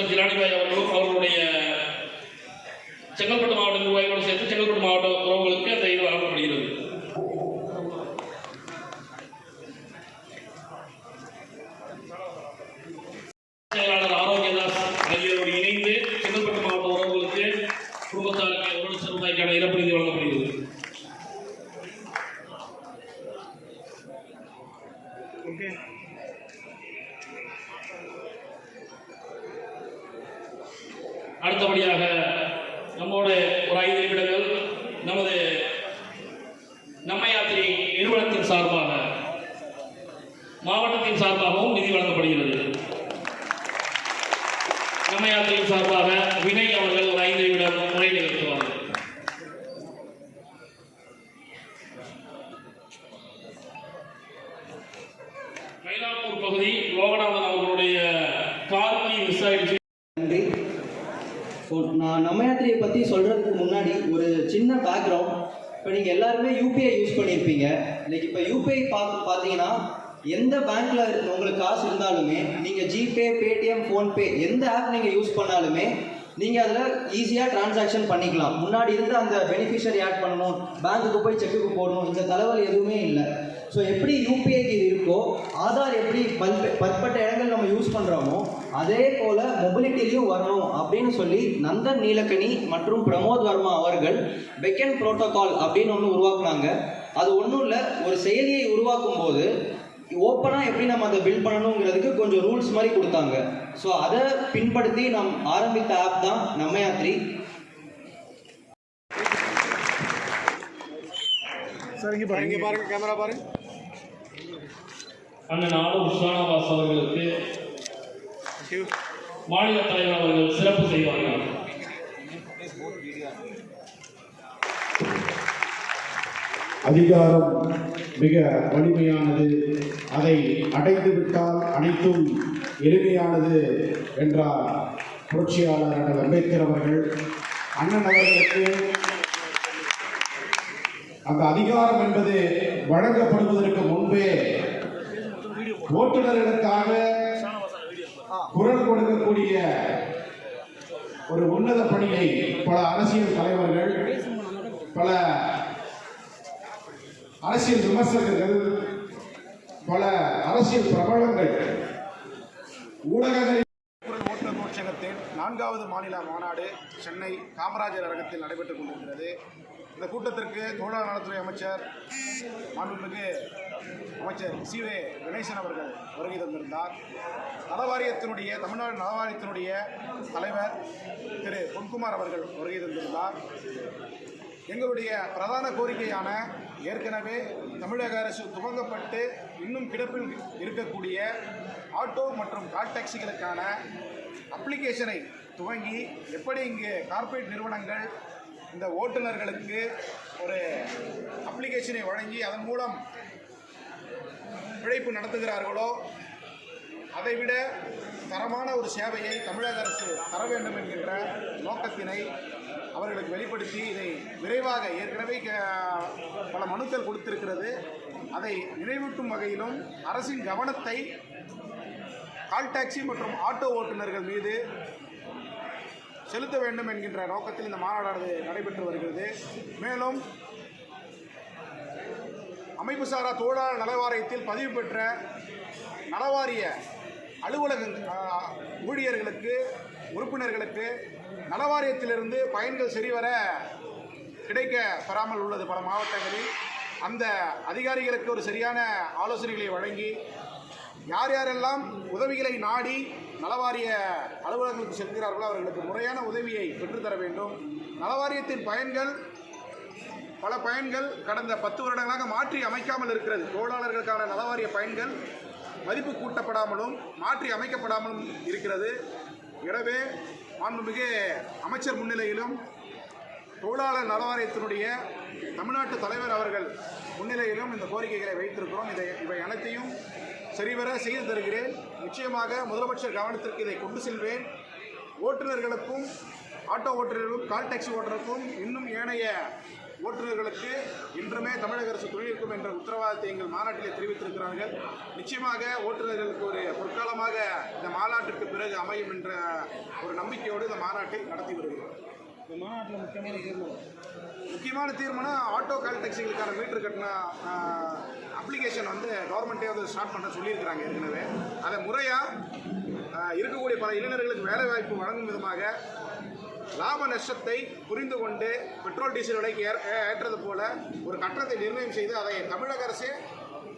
ஜிலானிபாய் அவர்களும் அவர்களுடைய செங்கல்பட்டு மாவட்ட நிர்வாகிகளோடு சேர்த்து செங்கல்பட்டு மாவட்ட உறவுகளுக்கு அந்த இது வழங்கப்படுகிறது. செயலாளர் ஆரோக்கியதாஸ் ஆகியோரோடு இணைந்து செங்கல்பட்டு மாவட்ட உறவுகளுக்கு குடும்பத்தாருக்கு 1 லட்சம் ரூபாய்க்கான இழப்பு நிதி வழங்கப்படுகிறது. அடுத்தபடியாக நம்மோடு ஒரு 5 நிமிடங்கள் நமது நம்ம யாத்திரை நிறுவனத்தின் சார்பாக மாவட்டத்தின் சார்பாகவும் நிதி வழங்கப்படுகிறது. நம்ம யாத்திரையின் சார்பாக வினய் அவர்கள் ஒரு 5 நிமிடம் உரை நிகழ்த்துவார்கள். மயிலாப்பூர் பகுதி லோகநாதன் அவர்களுடைய கார்கி மிஸ் ஆயிடுச்சு. நன்றி. நான் நம்ம யாத்திரையை பற்றி சொல்கிறதுக்கு முன்னாடி ஒரு சின்ன பேக்ரவுண்ட். இப்போ நீங்கள் எல்லாருமே யூபிஐ யூஸ் பண்ணியிருப்பீங்க. லைக் இப்போ யூபிஐ பார்த்தீங்கன்னா எந்த பேங்க்கில் உங்களுக்கு காசு இருந்தாலுமே நீங்கள் ஜிபே, பேடிஎம், ஃபோன்பே எந்த ஆப் நீங்கள் யூஸ் பண்ணாலுமே நீங்கள் அதில் ஈஸியாக டிரான்சாக்ஷன் பண்ணிக்கலாம். முன்னாடி இருந்து அந்த பெனிஃபிஷரி ஆட் பண்ணணும், பேங்க்குக்கு போய் செக்குக்கு போடணும், இந்த தலைவலி எதுவுமே இல்லை. ஸோ எப்படி யூபிஐக்கு இது இருக்கோ, ஆதார் எப்படி பற்பட்ட இடங்கள் நம்ம யூஸ் பண்ணுறோமோ அதே போல் மொபிலிட்டிலையும் வரணும் அப்படின்னு சொல்லி நந்தன் நீலக்கனி மற்றும் பிரமோத் வர்மா அவர்கள் பெக்கன் புரோட்டோகால் அப்படின்னு ஒன்று உருவாக்குனாங்க. அது ஒன்றும் இல்லை, ஒரு செயலியை உருவாக்கும் போது ஓப்பனாக எப்படி நம்ம அதை பில்ட் பண்ணணுங்கிறதுக்கு கொஞ்சம் ரூல்ஸ் மாதிரி கொடுத்தாங்க. ஸோ அதை பின்படுத்தி நம் ஆரம்பித்த ஆப் தான் நம்ம யாத்திரை. சார் இங்கே பாருங்க, கேமரா பாருங்க. அண்ணன் ஆலூர் ஷானவாஸ் அவர்களுக்கு மாநில தலைவர் அவர்கள் சிறப்பு செய்வார்கள். அதிகாரம் மிக வலிமையானது, அதை அடைந்துவிட்டால் அனைத்தும் எளிமையானது என்றார் புரட்சியாளர் அண்ணல் அம்பேத்கர் அவர்கள். அண்ணன் அவர்களுக்கு அந்த அதிகாரம் என்பது வழங்கப்படுவதற்கு முன்பே ஓட்டுநர்களுக்காக குரல் கொடுக்கக்கூடிய ஒரு உன்னத பணியை பல அரசியல் தலைவர்கள், பல அரசியல் விமர்சகர்கள், பல அரசியல் பிரபலங்கள், ஊடகங்கள். ஓட்டுநர் தொழிற்சங்கத்தின் 4வது மாநில மாநாடு சென்னை காமராஜர் அரங்கத்தில் நடைபெற்றுக் கொண்டிருக்கிறது. இந்த கூட்டத்திற்கு தொழிலாளர் நலத்துறை அமைச்சர் மாண்புமிகு அமைச்சர் சி.வே. கணேசன் அவர்கள் வருகை தந்திருந்தார். நலவாரியத்தினுடைய தமிழ்நாடு நலவாரியத்தினுடைய தலைவர் திரு பொன்குமார் அவர்கள் வருகை தந்திருந்தார். எங்களுடைய பிரதான கோரிக்கையான ஏற்கனவே தமிழக அரசு துவங்கப்பட்டு இன்னும் கிடப்பில் இருக்கக்கூடிய ஆட்டோ மற்றும் கால் டாக்ஸிகளுக்கான அப்ளிகேஷனை துவங்கி எப்படி இங்கு கார்ப்பரேட் நிறுவனங்கள் இந்த ஓட்டுநர்களுக்கு ஒரு அப்ளிகேஷனை வழங்கி அதன் மூலம் பிழைப்பு நடத்துகிறார்களோ அதைவிட தரமான ஒரு சேவையை தமிழக அரசு தர வேண்டும் என்கின்ற நோக்கத்தினை அவர்களுக்கு வெளிப்படுத்தி இதை விரைவாக ஏற்கனவே பல மனுக்கள் கொடுத்திருக்கிறது. அதை நிறைவேற்றும் வகையிலும் அரசின் கவனத்தை கால் டாக்ஸி மற்றும் ஆட்டோ ஓட்டுநர்கள் மீது செலுத்த வேண்டும் என்கின்ற நோக்கத்தில் இந்த மாநாடானது நடைபெற்று வருகிறது. மேலும் அமைப்புசாரா தொழிலாளர் நலவாரியத்தில் பதிவு பெற்ற நலவாரிய அலுவலக ஊழியர்களுக்கு, உறுப்பினர்களுக்கு நலவாரியத்திலிருந்து பயன்கள் சரிவர கிடைக்க பெறாமல் உள்ளது பல மாவட்டங்களில். அந்த அதிகாரிகளுக்கு ஒரு சரியான ஆலோசனைகளை வழங்கி யார் யாரெல்லாம் உதவிகளை நாடி நலவாரிய அலுவலர்களுக்கு செல்கிறார்களோ அவர்களுக்கு முறையான உதவியை பெற்றுத்தர வேண்டும். நலவாரியத்தின் பயன்கள் பல பயன்கள் கடந்த 10 வருடங்களாக மாற்றி அமைக்காமல் இருக்கிறது. தொழிலாளர்களுக்கான நலவாரிய பயன்கள் மதிப்பு கூட்டப்படாமலும் மாற்றி அமைக்கப்படாமலும் இருக்கிறது. எனவே மாண்புமிகு அமைச்சர் முன்னிலையிலும் தொழிலாளர் நலவாரியத்தினுடைய தமிழ்நாட்டு தலைவர் அவர்கள் முன்னிலையிலும் இந்த கோரிக்கைகளை வைத்திருக்கிறோம். இவை அனைத்தையும் சரிவர செய்து தருகிறேன். நிச்சயமாக முதலமைச்சர் கவனத்திற்கு இதை கொண்டு செல்வேன். ஓட்டுநர்களுக்கும், ஆட்டோ ஓட்டுநர்களுக்கும், கால் டாக்ஸி ஓட்டுநருக்கும், இன்னும் ஏனைய ஓட்டுநர்களுக்கு இன்றுமே தமிழக அரசு துணையிருக்கும் என்ற உத்தரவாதத்தை எங்கள் மாநாட்டிலே தெரிவித்திருக்கிறார்கள். நிச்சயமாக ஓட்டுநர்களுக்கு ஒரு பொற்காலமாக இந்த மாநாட்டிற்கு பிறகு அமையும் என்ற ஒரு நம்பிக்கையோடு இந்த மாநாட்டை நடத்தி வருகிறோம். இந்த மாநாட்டில் முக்கியமான தீர்மானம் ஆட்டோ கால் டாக்ஸிகளுக்கான மீட்டர் கட்டண அப்ளிகேஷன் வந்து கவர்மெண்ட்டே வந்து ஸ்டார்ட் பண்ண சொல்லியிருக்கிறாங்க ஏற்கனவே. அதை முறையாக இருக்கக்கூடிய பல இளைஞர்களுக்கு வேலைவாய்ப்பு வழங்கும் விதமாக லாப நஷ்டத்தை புரிந்து கொண்டு பெட்ரோல் டீசல் விலைக்கு ஏற்றது போல ஒரு கட்டணத்தை நிர்ணயம் செய்து அதை தமிழக அரசே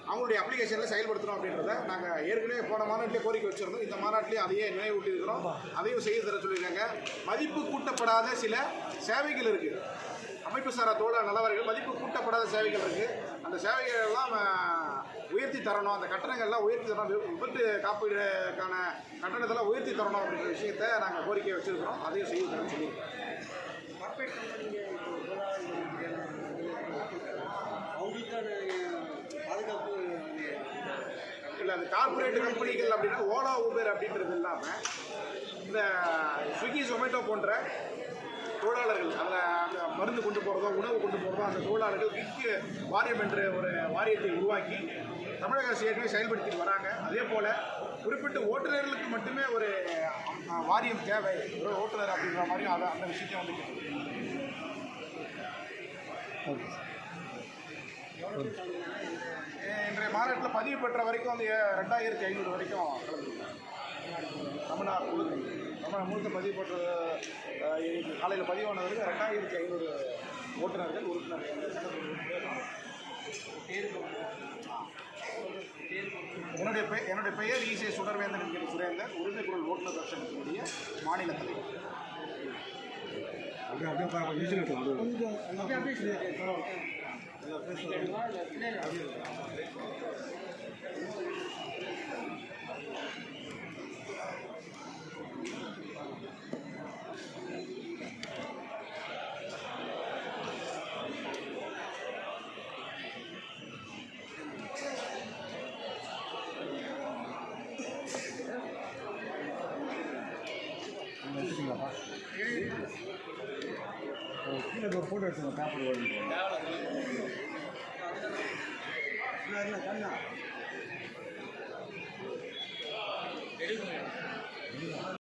அவங்களுடைய அப்ளிகேஷனில் செயல்படுத்தணும் அப்படின்றத நாங்கள் ஏற்கனவே போன மாநாட்டிலே கோரிக்கை வச்சுருந்தோம். இந்த மாநாட்டிலே அதையே நினைவூட்டியிருக்கிறோம். அதையும் செய்து தர சொல்லியிருக்காங்க. மதிப்பு கூட்டப்படாத சில சேவைகள் இருக்குது. அமைப்பு சாரா தொழிலாளர் நலவாரிகள் மதிப்பு கூட்டப்படாத சேவைகள் இருக்குது. அந்த சேவைகள் எல்லாம் உயர்த்தி தரணும். அந்த கட்டணங்கள்லாம் உயர்த்தி தரணும். விபத்து காப்பீடுக்கான கட்டணத்தெல்லாம் உயர்த்தி தரணும் அப்படின்ற விஷயத்தை நாங்கள் கோரிக்கை வச்சுருக்கிறோம். அதையும் செய்து தரணும் சொல்லியிருக்கோம். அவங்களுக்கான பாதுகாப்பு இல்லை, அந்த கார்பரேட் கம்பெனிகள் அப்படின்னா ஓலா ஊபர் அப்படின்றது இல்லாமல் இந்த ஸ்விக்கி ஜொமேட்டோ போன்ற தொழிலாளர்கள் அதில் அந்த மருந்து கொண்டு போகிறதோ உணவு கொண்டு போகிறதோ அந்த தொழிலாளர்கள் கிக்கு வாரியம் என்ற ஒரு வாரியத்தை உருவாக்கி தமிழக அரசு ஏற்கனவே செயல்படுத்திட்டு வராங்க. அதே போல் குறிப்பிட்ட ஓட்டுநர்களுக்கு மட்டுமே ஒரு வாரியம் தேவை, ஒரு ஓட்டுநர் அப்படின்ற மாதிரி அந்த விஷயத்தையும் வந்து இன்றைய மாநாட்டில் பதிவு பெற்ற வரைக்கும் வந்து 2500 வரைக்கும் தமிழ்நாடு முழுக்க பதிவு பெற்ற காலையில் பதிவான வரைக்கும் 2500 ஓட்டுநர்கள் உறுப்பினர்கள். என்னுடைய பெயர் ஈசே சுடர்வேந்தன் என்கிற சுரேந்தர், உரிமை குரல் ஓட்டுநர் கட்சியினுடைய மாநில தலைவர். கீழே ஒரு ஃபோட்டோ எடுத்துங்க பேப்பர் ஓடுங்க.